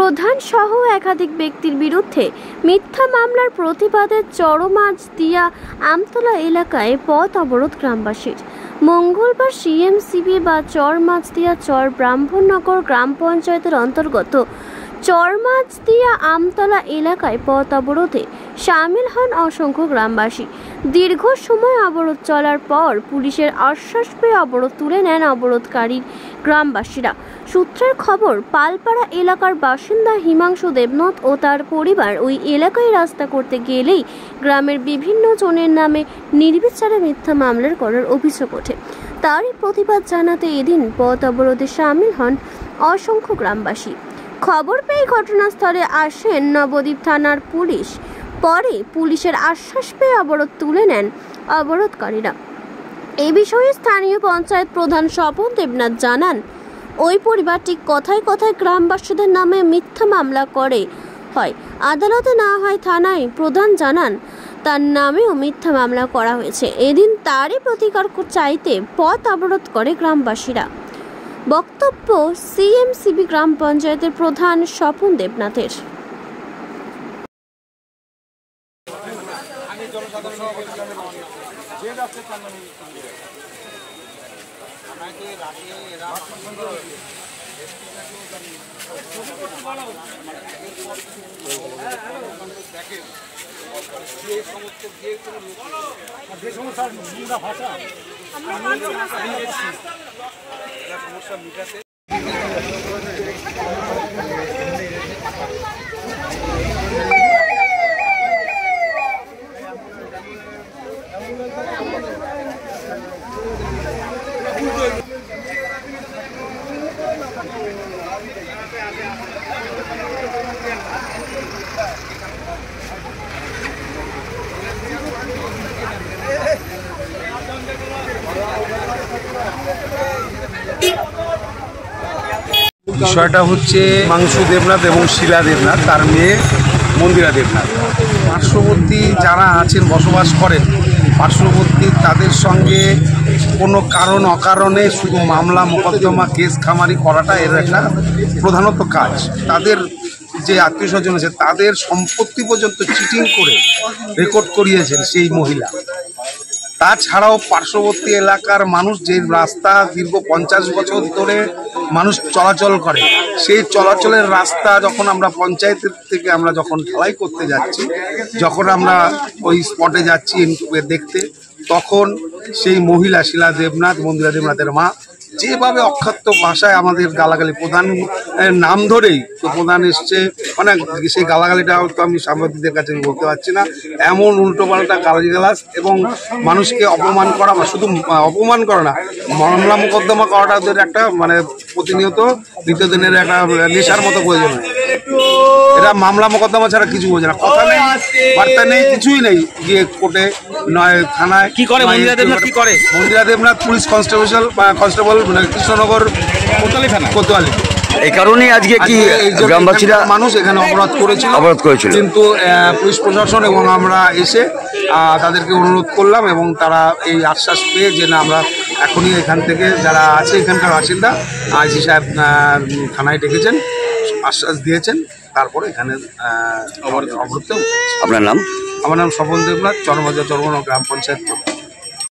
প্রধান সহ একাধিক ব্যক্তির বিরুদ্ধে মিথ্যা মামলার প্রতিবাদে চরমাঝদিয়া আমতলা এলাকায় পথ অবরোধ গ্রামবাসীর। মঙ্গলবার সিএমসিবি বা চরমাঝদিয়া চর ব্রাহ্মণনগর গ্রাম পঞ্চায়েতের অন্তর্গত চরমাঝদিয়া আমতলা এলাকায় পথ অবরোধে সামিল হন অসংখ্য গ্রামবাসী। দীর্ঘ সময় অবরোধ চলার পর পুলিশের আশ্বাস পেয়ে অবরোধ তুলে নেন অবরোধকারী গ্রামবাসীরা। সূত্রের খবর, পালপাড়া এলাকার বাসিন্দা হিমাংশু দেবনাথ ও তার পরিবার ওই এলাকায় রাস্তা করতে গেলেই গ্রামের বিভিন্ন জনের নামে নির্বিচারে মিথ্যা মামলা করার অভিযোগ ওঠে। তারই প্রতিবাদ জানাতে এদিন পথ অবরোধে সামিল হন অসংখ্য গ্রামবাসী। খবর পেয়ে ঘটনাস্থলে আসেন নবদ্বীপ থানার পুলিশ। পরে পুলিশের আশ্বাস পেয়ে অবরোধ তুলে নেন অবরোধকারীরা। এ বিষয়ে স্থানীয় পঞ্চায়েত প্রধান স্বপন দেবনাথ জানান, ওই পরিবারটি কথায় কথায় গ্রামবাসীদের নামে মিথ্যা মামলা করে হয়, আদালতে না হয় থানায়। প্রধান জানান তার নামেও মিথ্যা মামলা করা হয়েছে। এদিন তারই প্রতিকার চাইতে পথ অবরোধ করে গ্রামবাসীরা। বক্তব্য সিএমসিবি গ্রাম পঞ্চায়েতের প্রধান স্বপন দেবনাথের। বিষয়টা হচ্ছে হিমাংশু দেবনাথ এবং শিলা দেবনাথ, তার মেয়ে মন্দিরা দেবনাথ। পার্শ্ববর্তী যারা আছেন, বসবাস করেন পার্শ্ববর্তী, তাদের সঙ্গে কোনো কারণ অকারণে শুধু মামলা মোকদ্দমা কেস খামারি করাটা এর একটা প্রধানত কাজ। তাদের যে আত্মীয় স্বজন আছে তাদের সম্পত্তি পর্যন্ত চিটিং করে রেকর্ড করিয়েছেন সেই মহিলা। তাছাড়াও পার্শ্ববর্তী এলাকার মানুষ, যে রাস্তা দীর্ঘ 50 বছর ধরে মানুষ চলাচল করে, সেই চলাচলের রাস্তা যখন আমরা পঞ্চায়েতের থেকে আমরা যখন ঢালাই করতে যাচ্ছি, যখন আমরা ওই স্পটে যাচ্ছি দেখতে, তখন সেই মহিলা শিলা দেবনাথ, মন্দিরা দেবনাথের মা, যেভাবে অক্ষাত্য ভাষায় আমাদের গালাগালি, প্রধান নাম ধরেই তো প্রধান এসছে, মানে সেই গালাগালিটা হয়তো আমি সাংবাদিকদের কাছে বলতে পারছি না, এমন উল্টোপাল্টা গালাগালাজ এবং মানুষকে অপমান করা, বা শুধু অপমান করা না, মামলা মোকদ্দমা করাটা ওদের একটা মানে প্রতিনিয়ত নিত্যদিনের একটা নেশার মতো প্রয়োজন হয়। এরা মামলা মোকদ্দমা ছাড়া কিছু বোঝে না, কথা নেই, বার্তা নেই, কিছুই নেই। গিয়ে কোর্টে নয় থানায় কি করে মন্দিরা দেবনাথ, কি করে মন্দিরা দেবনাথ পুলিশ কনস্টেবল কৃষ্ণনগর কোতোয়ালি। এই কারণেই আজকে কি গ্রামবাসীরা মানুষ এখানে অবরোধ করেছিল, কিন্তু পুলিশ প্রশাসন এবং আমরা এসে তাদেরকে অনুরোধ করলাম এবং তারা এই আশ্বাস পেয়ে যে না, আমরা এখনই এখান থেকে যারা আছে এখানকার বাসিন্দা, আইসি সাহেব থানায় ডেকেছেন, আশ্বাস দিয়েছেন, তারপরে এখানে অবরোধ। আপনার নাম? আমার নাম স্বপন দেবনাথ, চরমাঝদিয়া গ্রাম পঞ্চায়েত।